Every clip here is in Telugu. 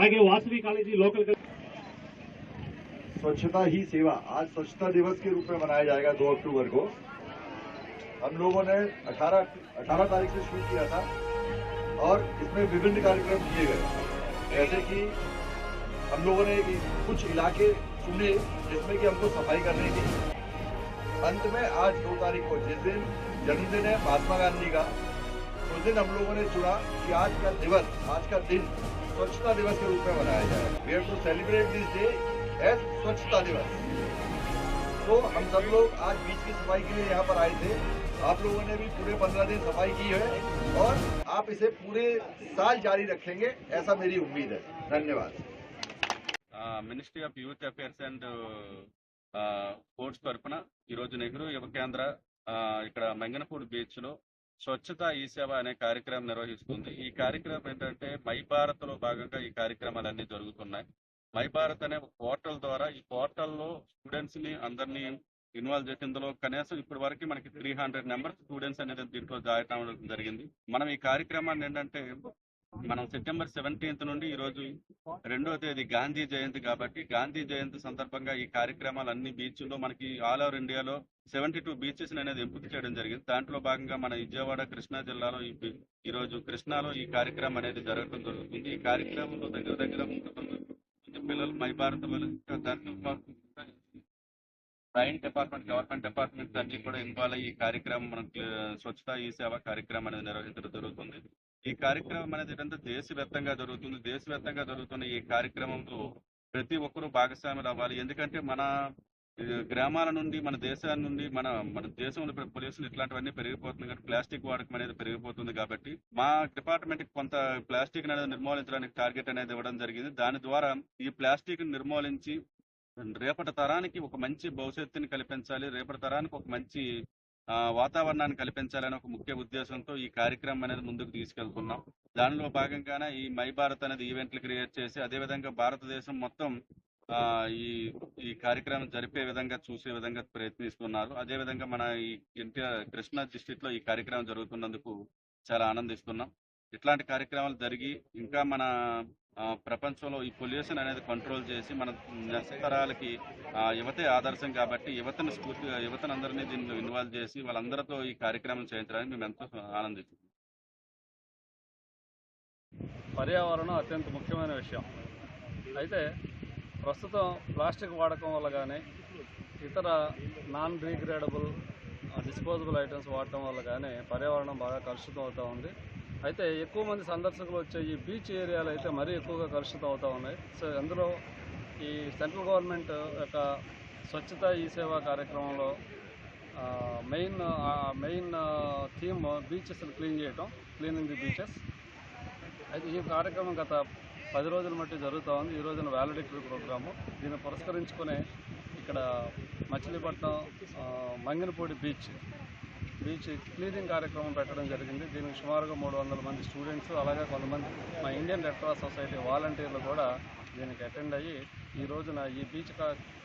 అలాగే వాసవి కాలేజీ లోకల్ स्वच्छता ही सेवा आज स्वच्छता दिवस के रूप में मनाया जाएगा 2 अक्टूबर को। हम लोगों ने 18 तारीख से शुरू किया था और इसमें विभिन्न कार्यक्रम किए गए, जैसे कि हम लोगों ने कुछ इलाके चुने जिसमें कि हमको सफाई करने की। अंत में आज 2 तारीख को जिस दिन जन्मदिन है महात्मा गांधी का, उस दिन हम लोगों ने चुना कि आज का दिन स्वच्छता दिवस के रूप में मनाया जाए। We have to celebrate this day as Swachhata Diwas. तो हम सब लोग आज बीच की सफाई के लिए यहाँ पर आए थे। आप लोगों ने भी पूरे 15 दिन सफाई की है और आप इसे पूरे साल जारी रखेंगे, ऐसा मेरी उम्मीद है। धन्यवाद। Ministry of youth affairs and sports తరఫున ఈరోజు నెహ్రూ యువ కేంద్ర ఇక్కడ మంగనపూడి బీచ్లో స్వచ్ఛత ఈ సేవ అనే కార్యక్రమం నిర్వహిస్తుంది. ఈ కార్యక్రమం ఏంటంటే మై భారత్లో భాగంగా ఈ కార్యక్రమాలన్నీ జరుగుతున్నాయి. మై భారత్ అనే పోర్టల్ ద్వారా ఈ పోర్టల్లో స్టూడెంట్స్ని అందరినీ ఇన్వాల్వ్ చేసి ఇందులో కనీసం ఇప్పటి వరకు మనకి 300 మెంబర్స్ స్టూడెంట్స్ అనేది దీంట్లో జాయిన్ అవ్వడం జరిగింది. మనం ఈ కార్యక్రమాన్ని ఏంటంటే మనం సెప్టెంబర్ 17th నుండి ఈరోజు 2వ తేదీ గాంధీ జయంతి కాబట్టి గాంధీ జయంతి సందర్భంగా ఈ కార్యక్రమాలు అన్ని బీచ్ల్లో మనకి ఆల్ ఓవర్ ఇండియాలో 72 బీచెస్ అనేది ఎంపిక చేయడం జరిగింది. దాంట్లో భాగంగా మన విజయవాడ కృష్ణా జిల్లాలో ఈరోజు కృష్ణాలో ఈ కార్యక్రమం అనేది జరగడం జరుగుతుంది. ఈ కార్యక్రమంలో దగ్గర పిల్లలు my Bharat rain department government departments అన్ని కూడా ఇన్వాల్వ్ అయ్యి ఈ కార్యక్రమం మనకి స్వచ్ఛత ఈ సేవ కార్యక్రమం అనేది నిర్వహించడం జరుగుతుంది. ఈ కార్యక్రమం అనేది ఏంటంటే దేశవ్యాప్తంగా జరుగుతుంది. దేశవ్యాప్తంగా జరుగుతున్న ఈ కార్యక్రమంలో ప్రతి ఒక్కరూ భాగస్వాములు అవ్వాలి. ఎందుకంటే మన గ్రామాల నుండి మన దేశాల నుండి మన దేశంలో పొల్యూషన్ ఇట్లాంటివన్నీ పెరిగిపోతుంది కాబట్టి ప్లాస్టిక్ వాడకం అనేది పెరిగిపోతుంది కాబట్టి మా డిపార్ట్మెంట్ కొంత ప్లాస్టిక్ అనేది నిర్మూలించడానికి టార్గెట్ అనేది ఇవ్వడం జరిగింది. దాని ద్వారా ఈ ప్లాస్టిక్ నిర్మూలించి రేపటి తరానికి ఒక మంచి భవిష్యత్తుని కల్పించాలి, రేపటి తరానికి ఒక మంచి వాతావరణాన్ని కల్పించాలని ఒక ముఖ్య ఉద్దేశంతో ఈ కార్యక్రమం అనేది ముందుకు తీసుకెళ్తున్నాం. దానిలో భాగంగానే ఈ మై భారత్ అనేది ఈవెంట్లు క్రియేట్ చేసి అదేవిధంగా భారతదేశం మొత్తం ఈ కార్యక్రమం జరిపే విధంగా చూసే విధంగా ప్రయత్నిస్తున్నారు. అదేవిధంగా మన ఈ కృష్ణా డిస్ట్రిక్ట్ లో ఈ కార్యక్రమం జరుగుతున్నందుకు చాలా ఆనందిస్తున్నాం. ఇట్లాంటి కార్యక్రమాలు జరిగి ఇంకా మన ప్రపంచంలో ఈ పొల్యూషన్ అనేది కంట్రోల్ చేసి మన నెక్స్ట్ తరాలకి యువతే ఆదర్శం కాబట్టి యువతనందరినీ దీనిలో ఇన్వాల్వ్ చేసి వాళ్ళందరితో ఈ కార్యక్రమం చేయించడానికి మేము ఎంతో ఆనందిస్తున్నాం. పర్యావరణం అత్యంత ముఖ్యమైన విషయం. అయితే ప్రస్తుతం ప్లాస్టిక్ వాడకం వల్ల కానీ ఇతర నాన్ రీగ్రేడబుల్ డిస్పోజబుల్ ఐటమ్స్ వాడటం వల్ల కానీ పర్యావరణం బాగా కలుషితం అవుతూ ఉంది. అయితే ఎక్కువ మంది సందర్శకులు వచ్చే ఈ బీచ్ ఏరియాలు అయితే మరీ ఎక్కువగా కలుషితం అవుతూ ఉన్నాయి. సో అందులో ఈ సెంట్రల్ గవర్నమెంట్ యొక్క స్వచ్ఛత ఈ సేవా కార్యక్రమంలో మెయిన్ థీమ్ బీచెస్ క్లీన్ చేయటం, క్లీనింగ్ ది బీచెస్. అయితే ఈ కార్యక్రమం గత 10 రోజుల మట్టి జరుగుతూ ఉంది. ఈ రోజున వ్యాలిడిటరీ ప్రోగ్రాము. దీన్ని పురస్కరించుకునే ఇక్కడ మచిలీపట్నం మంగినపూడి బీచ్ క్లీనింగ్ కార్యక్రమం పెట్టడం జరిగింది. దీనికి సుమారుగా 300 మంది స్టూడెంట్స్ అలాగే కొంతమంది మా ఇండియన్ రెడ్ క్రాస్ సొసైటీ వాలంటీర్లు కూడా దీనికి అటెండ్ అయ్యి ఈ రోజున ఈ బీచ్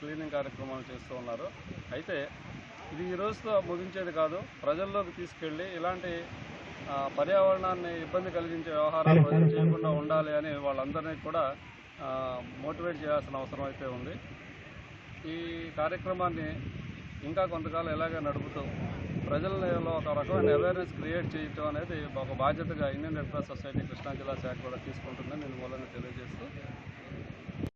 క్లీనింగ్ కార్యక్రమాలు చేస్తూ ఉన్నారు. అయితే ఇది ఈ రోజుతో ముగించేది కాదు. ప్రజల్లోకి తీసుకెళ్ళి ఇలాంటి పర్యావరణాన్ని ఇబ్బంది కలిగించే వ్యవహారాలు ప్రజలు చేయకుండా ఉండాలి అని వాళ్ళందరినీ కూడా మోటివేట్ చేయాల్సిన అవసరం అయితే ఉంది. ఈ కార్యక్రమాన్ని ఇంకా కొంతకాలం ఇలాగే నడుపుతూ ప్రజలలో ఒక రకమైన అవేర్నెస్ క్రియేట్ చేయటం అనేది ఒక బాధ్యతగా Indian red cross society Krishna జిల్లా శాఖ కూడా తీసుకుంటుందని నేను మూలంగా తెలియజేస్తూ